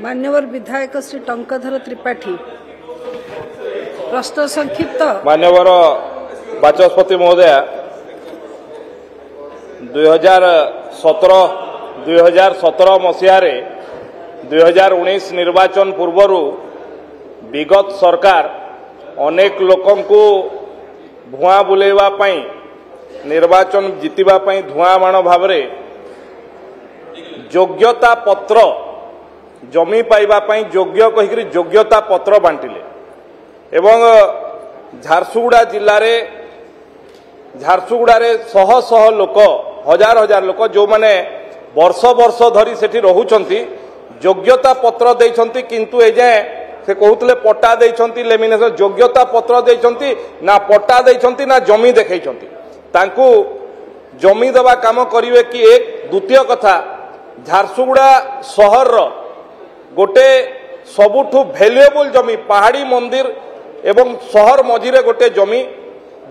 मान्यवर विधायक श्री टंकधर त्रिपाठी प्रश्न संक्षिप्त। मान्यवर बाचस्पति महोदय 2017 मसीह 2019 निर्वाचन पूर्वर विगत सरकार अनेक लोकं को भुआ बुलेवा पाई निर्वाचन जीतिबा पाई धुआंबाण भाव योग्यता पत्र जमी पाइबा पाई योग्य कहिकरी योग्यता पत्र बांटिले एवं झारसुगुड़ा जिले में झारसुगुड़ा शह शह लोक हजार हजार लोक जो माने वर्ष वर्ष धरी सेठी रहुचंती योग्यता पत्र देइछंती किंतु ए जाए से कहते पट्टा देइछंती लेमिनेशन योग्यता पत्र देइछंती ना पट्टा देइछंती ना जमी देखैछंती तांकू जमी देवा काम करिवे कि एक द्वितीय कथा झारसुगुड़ा शहर गोटे सबुठु भैल्युएबल जमी पहाड़ी मंदिर एवं शहर मझिरे गोटे जमी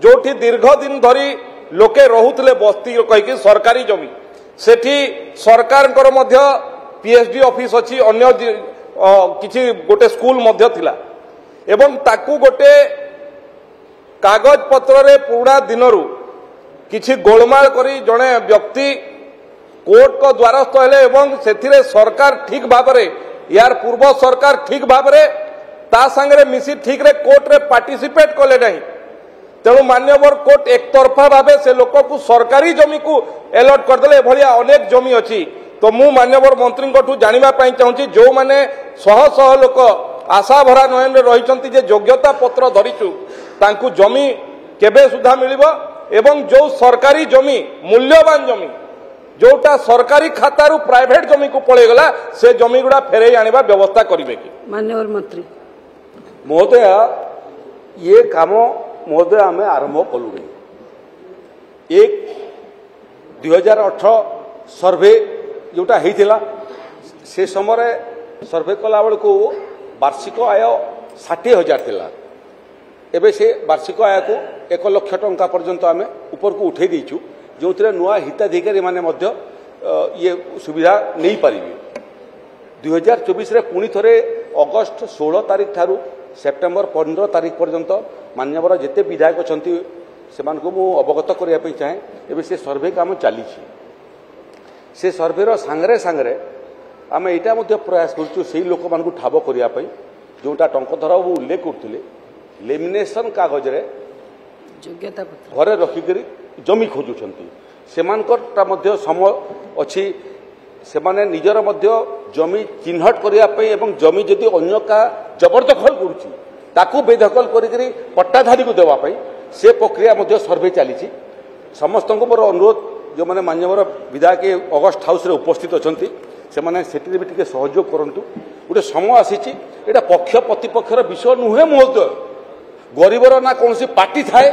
जोठी दीर्घ दिन धरी लोके रहुतले बस्ती कहीकि सरकारी जमी सेठी सरकार पीएचडी ऑफिस अच्छी अन्य किछि गोटे स्कूल मध्य थिला एवं ताकू गोटे कागज पत्र रे पुराना दिनरू किछि गोलमाल करी जड़े व्यक्ति कोर्ट को द्वारस्थ हेले एवं सेथिरे सरकार ठीक भावरे यार पूर्व सरकार ठीक भावरे ता संगे मिसी ठीक रे कोर्ट रे पार्टिसिपेट कले नहीं तेणु मान्यवर कोर्ट एक तरफा भावे से लोक को सरकारी जमी को अलॉट करदे भलिया अनेक जमी अच्छी तो मु मान्यवर मंत्री को जानिबा पई चाहूची जो माने शह शह लोक आशा भरा नयन रही जे योग्यता पत्र धरीचु तांकू जमी केबे सुधा मिलिबो एवं जो सरकारी जमी मूल्यवान जमी जोटा सरकारी खातारू प्राइवेट जमी को पड़े गला से जमी गुड़ा फेरे आनिबा व्यवस्था करिवे कि मान्यवर मंत्री महोदय ये काम महोदय आम आरंभ कलु एक 2018 सर्वे जोटा होता से समय सर्वे कला बेल को वार्षिक आय 60,000 थिला एबे से वार्षिक आय को 1 लाख टंका पर्यंत आम ऊपर को उठे दीचु जो नुआ हिताधिकारी माने मध्य ये सुविधा नहीं पारि 2024 रे पुणी थरे अगस्ट 16 तारीख ठारू सेप्टेम्बर 15 तारीख पर्यंत मान्यवर जिते विधायक अच्छा से अवगत करने चाहे एवं से सर्वे काम चली से सर्वेर सांगरे सांगरे आम यहाँ प्रयास करूँ से लोक मान ठाब करने जोटा टंकधर बाबू उल्लेख करते लेमिनेशन कागज रे घरे रखिक जमी खोजुंट से समय अच्छी से माने निजर मध्य जमी चिन्हट करने एवं जमी जदि अन्य का जबरदखल करुच्ची बेदखल करी पट्टाधारी को देवाई से प्रक्रिया मध्य सर्वे चली समस्त मोर अनुरोध जो मैंने मान्यवर विधायक अगस्ट हाउस रे उपस्थित अच्छा से मैंने भी टिके सहयोग करूँ गोटे समय आसी पक्ष प्रतिपक्षर विषय नुहे महोदय गरीबर ना कौन पार्टी थाए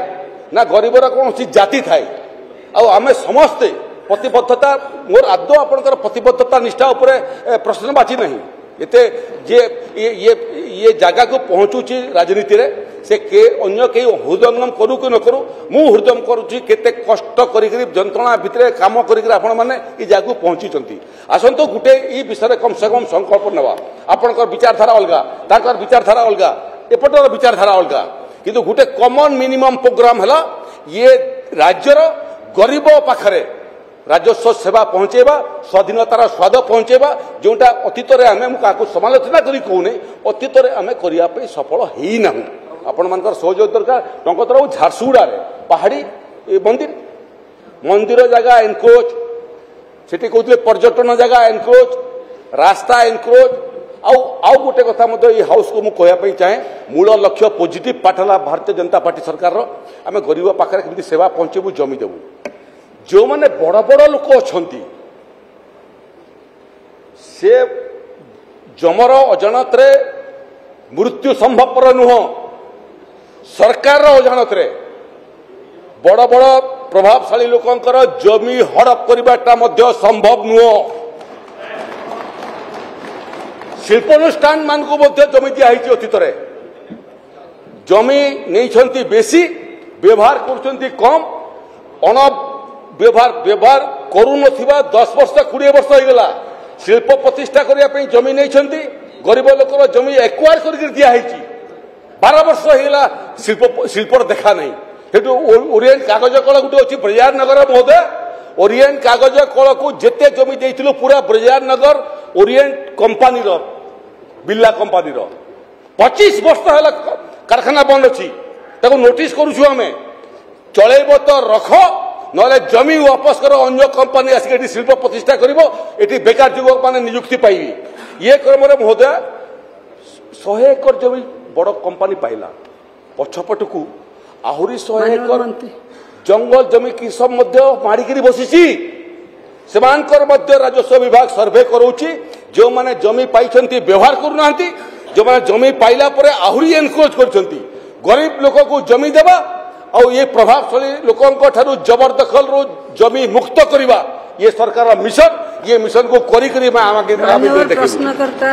ना गरीबर कौन जाति थाए आमे समस्ते प्रतिबद्धता मोर आदौ आपंकर प्रतिबद्धता निष्ठा उपरे प्रश्नवाची नहीं एते ये जगह को पहुँचुची राजनीति रे से के अन्य कई हृदयंगम करू कि न करू मु हृदयम करुच्ची केते कष्ट करी जंत्रणा भितर काम करी आपण मैंने ये जगह पहुँची आसतु गोटे ये विषय कम से कम संकल्प नेवा आपंकर विचारधारा अलग तार विचारधारा अलग एपटर विचारधारा अलग किंतु गोटे कॉमन मिनिमम प्रोग्राम है ये राज्यर गरीब पाखरे राजस्व सेवा पहुँचेबा स्वाधीनतार स्वाद पहुँचेबा जोटा अतीत आम क्या समालोचना करी कहूने अतीत आम करने सफल ही ना आपण मान सहयोग दरकार टंकधर बाबू झारसुगुड़ा पहाड़ी मंदिर मंदिर जगह एनक्रोच से कहते पर्यटन जगह एनक्रोच रास्ता एनक्रोच आउ गोटे कथा ये हाउस को मुझे चाहे मूल लक्ष्य पॉजिटिव पाठला भारतीय जनता पार्टी सरकार आम गरीब पाखे केमती सेवा पहुँचेबू जमी देबू जो माने बड़ बड़ लोक अच्छा से जमर अजाणत मृत्यु संभवपर नुह सरकार अजाणत बड़ बड़ प्रभावशाली लोकंकर जमी हड़प करवाटा संभव नुह शिल्पानुष्ठान मान को जमी दिखाई अतीत जमी नहीं बेसी व्यवहार कर कम अण व्यवहार करू 10 वर्ष 20 वर्ष होगला शिल्प प्रतिष्ठा करने जमी नहीं गरीब लोकर जमी एक्वायर कर दिखाई 12 वर्ष होगा शिल्पर देखा नहीं हेतु ओरिएंट कागज कल गोटे अच्छी ब्रजार नगर महोदय ओरिएंट कागज कल को जिते जमी देइथिलु पूरा ब्रजार नगर ओरिएंट कंपानी बिरला कंपानी 25 वर्ष है कारखाना बंद अच्छी नोटिस करुछु आम चलेब तो रख ना जमी वापस कर अन्य कंपानी आसिक शिल्प प्रतिष्ठा कर बेकार युवक मैंने नियुक्ति पाइबे ये क्रम महोदय 100 एकर जमी बड़ कंपानी पाइला पछपट को आहरी 100 एकर जंगल जमी कृषक मारिकी बसी से राजस्व विभाग सर्वे करोची जो माने जमी पाई व्यवहार करूना जो माने जमी पाइला परे आहरी एनक्रोच कर गरीब लोक को जमी देवा और ये प्रभावशाली लोकों ठारू जबरदखल रो जमी मुक्त करवा ये सरकार मिशन ये मिशन को करी आगे प्रश्न करता